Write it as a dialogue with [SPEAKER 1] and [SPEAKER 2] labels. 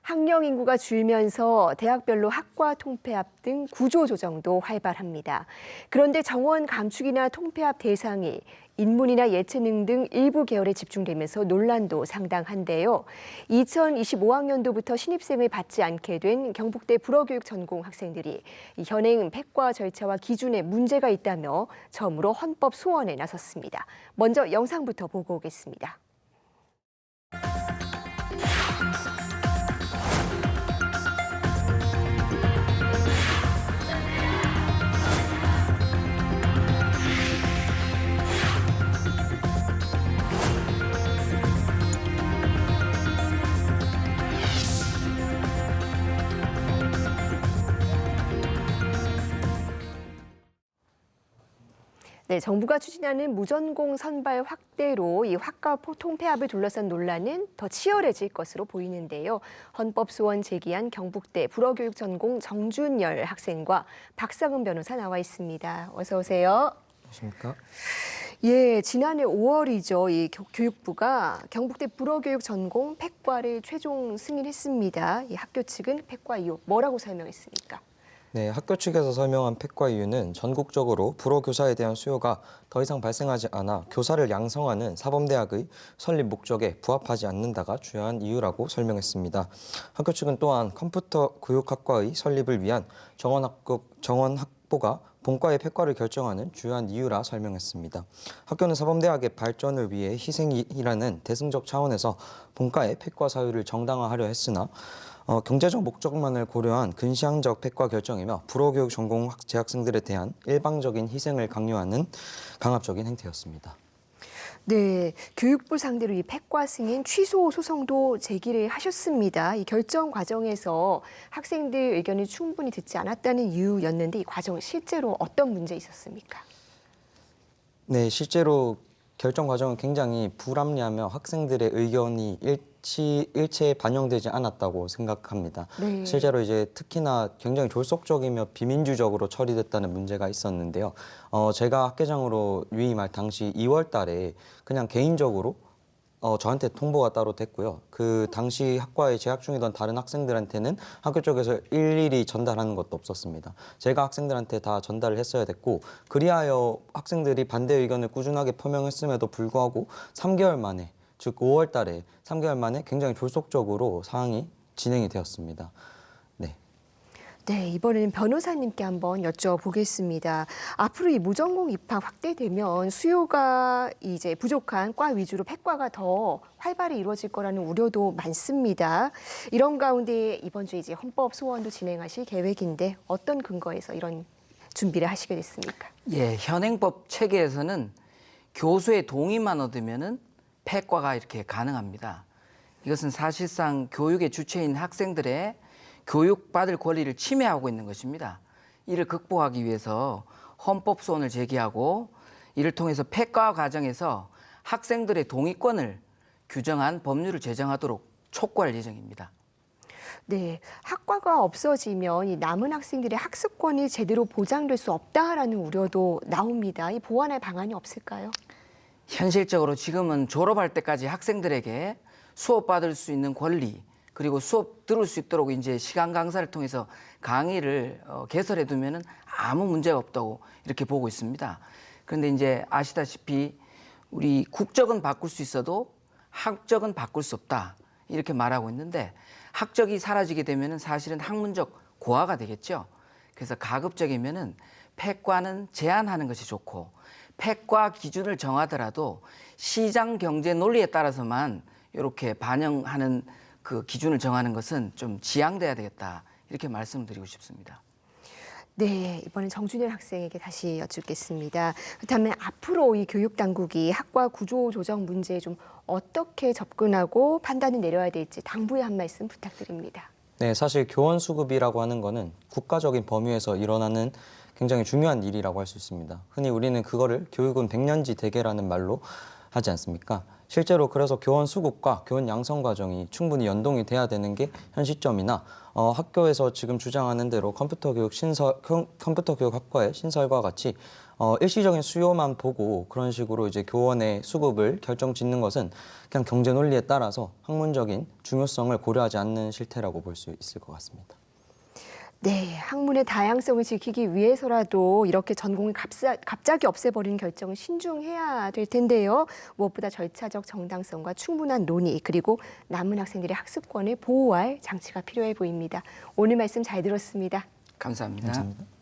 [SPEAKER 1] 학령 인구가 줄면서 대학별로 학과 통폐합 등 구조 조정도 활발합니다. 그런데 정원 감축이나 통폐합 대상이 인문이나 예체능 등 일부 계열에 집중되면서 논란도 상당한데요. 2025학년도부터 신입생을 받지 않게 된 경북대 불어교육 전공 학생들이 현행 폐과 절차와 기준에 문제가 있다며 처음으로 헌법 소원에 나섰습니다. 먼저 영상부터 보고 오겠습니다. 네, 정부가 추진하는 무전공 선발 확대로 이 학과 통폐합을 둘러싼 논란은 더 치열해질 것으로 보이는데요. 헌법 소원 제기한 경북대 불어교육 전공 정준열 학생과 박상은 변호사 나와 있습니다. 어서 오세요.
[SPEAKER 2] 안녕하십니까?
[SPEAKER 1] 예, 지난해 5월이죠. 이 교육부가 경북대 불어교육 전공 폐과를 최종 승인했습니다. 이 학교 측은 폐과 이유 뭐라고 설명했습니까?
[SPEAKER 2] 네, 학교 측에서 설명한 폐과 이유는 전국적으로 불어교사에 대한 수요가 더 이상 발생하지 않아 교사를 양성하는 사범대학의 설립 목적에 부합하지 않는다가 주요한 이유라고 설명했습니다. 학교 측은 또한 컴퓨터 교육학과의 설립을 위한 정원 확보가 본과의 폐과를 결정하는 주요한 이유라 설명했습니다. 학교는 사범대학의 발전을 위해 희생이라는 대승적 차원에서 본과의 폐과 사유를 정당화하려 했으나 경제적 목적만을 고려한 근시안적 폐과 결정이며 불어교육 전공 재학생들에 대한 일방적인 희생을 강요하는 강압적인 행태였습니다.
[SPEAKER 1] 네, 교육부 상대로 이 폐과 승인 취소 소송도 제기를 하셨습니다. 이 결정 과정에서 학생들 의견을 충분히 듣지 않았다는 이유였는데 이 과정 실제로 어떤 문제 있었습니까?
[SPEAKER 2] 네, 실제로 결정 과정은 굉장히 불합리하며 학생들의 의견이 일체에 반영되지 않았다고 생각합니다.
[SPEAKER 1] 네.
[SPEAKER 2] 실제로 이제 특히나 굉장히 졸속적이며 비민주적으로 처리됐다는 문제가 있었는데요. 제가 학계장으로 위임할 당시 2월 달에 그냥 개인적으로 저한테 통보가 따로 됐고요. 그 당시 학과에 재학 중이던 다른 학생들한테는 학교 쪽에서 일일이 전달하는 것도 없었습니다. 제가 학생들한테 다 전달을 했어야 됐고, 그리하여 학생들이 반대 의견을 꾸준하게 표명했음에도 불구하고 3개월 만에, 즉 5월 달에 3개월 만에 굉장히 졸속적으로 사항이 진행이 되었습니다.
[SPEAKER 1] 네, 이번에는 변호사님께 한번 여쭤보겠습니다. 앞으로 이 무전공 입학 확대되면 수요가 이제 부족한 과 위주로 폐과가 더 활발히 이루어질 거라는 우려도 많습니다. 이런 가운데 이번 주에 이제 헌법 소원도 진행하실 계획인데 어떤 근거에서 이런 준비를 하시게 됐습니까?
[SPEAKER 3] 예, 현행법 체계에서는 교수의 동의만 얻으면은 폐과가 이렇게 가능합니다. 이것은 사실상 교육의 주체인 학생들의 교육받을 권리를 침해하고 있는 것입니다. 이를 극복하기 위해서 헌법 소원을 제기하고 이를 통해서 폐과 과정에서 학생들의 동의권을 규정한 법률을 제정하도록 촉구할 예정입니다.
[SPEAKER 1] 네, 학과가 없어지면 이 남은 학생들의 학습권이 제대로 보장될 수 없다라는 우려도 나옵니다. 이 보완할 방안이 없을까요?
[SPEAKER 3] 현실적으로 지금은 졸업할 때까지 학생들에게 수업받을 수 있는 권리, 그리고 수업 들을 수 있도록 이제 시간 강사를 통해서 강의를 개설해 두면은 아무 문제가 없다고 이렇게 보고 있습니다. 그런데 이제 아시다시피 우리 국적은 바꿀 수 있어도 학적은 바꿀 수 없다 이렇게 말하고 있는데, 학적이 사라지게 되면은 사실은 학문적 고하가 되겠죠. 그래서 가급적이면은 폐과는 제한하는 것이 좋고, 폐과 기준을 정하더라도 시장 경제 논리에 따라서만 이렇게 반영하는 그 기준을 정하는 것은 좀 지양돼야 되겠다 이렇게 말씀드리고 싶습니다.
[SPEAKER 1] 네, 이번엔 정준열 학생에게 다시 여쭙겠습니다. 그렇다면 앞으로 이 교육당국이 학과 구조 조정 문제에 좀 어떻게 접근하고 판단을 내려야 될지 당부의 한 말씀 부탁드립니다.
[SPEAKER 2] 네, 사실 교원 수급이라고 하는 거는 국가적인 범위에서 일어나는 굉장히 중요한 일이라고 할 수 있습니다. 흔히 우리는 그거를 교육은 백년지 대계라는 말로 하지 않습니까? 실제로 그래서 교원 수급과 교원 양성 과정이 충분히 연동이 돼야 되는 게 현 시점이나 학교에서 지금 주장하는 대로 컴퓨터 교육 학과의 신설과 같이 일시적인 수요만 보고 그런 식으로 이제 교원의 수급을 결정짓는 것은 그냥 경제 논리에 따라서 학문적인 중요성을 고려하지 않는 실태라고 볼 수 있을 것 같습니다.
[SPEAKER 1] 네, 학문의 다양성을 지키기 위해서라도 이렇게 전공을 갑자기 없애버리는 결정은 신중해야 될 텐데요. 무엇보다 절차적 정당성과 충분한 논의 그리고 남은 학생들의 학습권을 보호할 장치가 필요해 보입니다. 오늘 말씀 잘 들었습니다.
[SPEAKER 3] 감사합니다.
[SPEAKER 2] 감사합니다.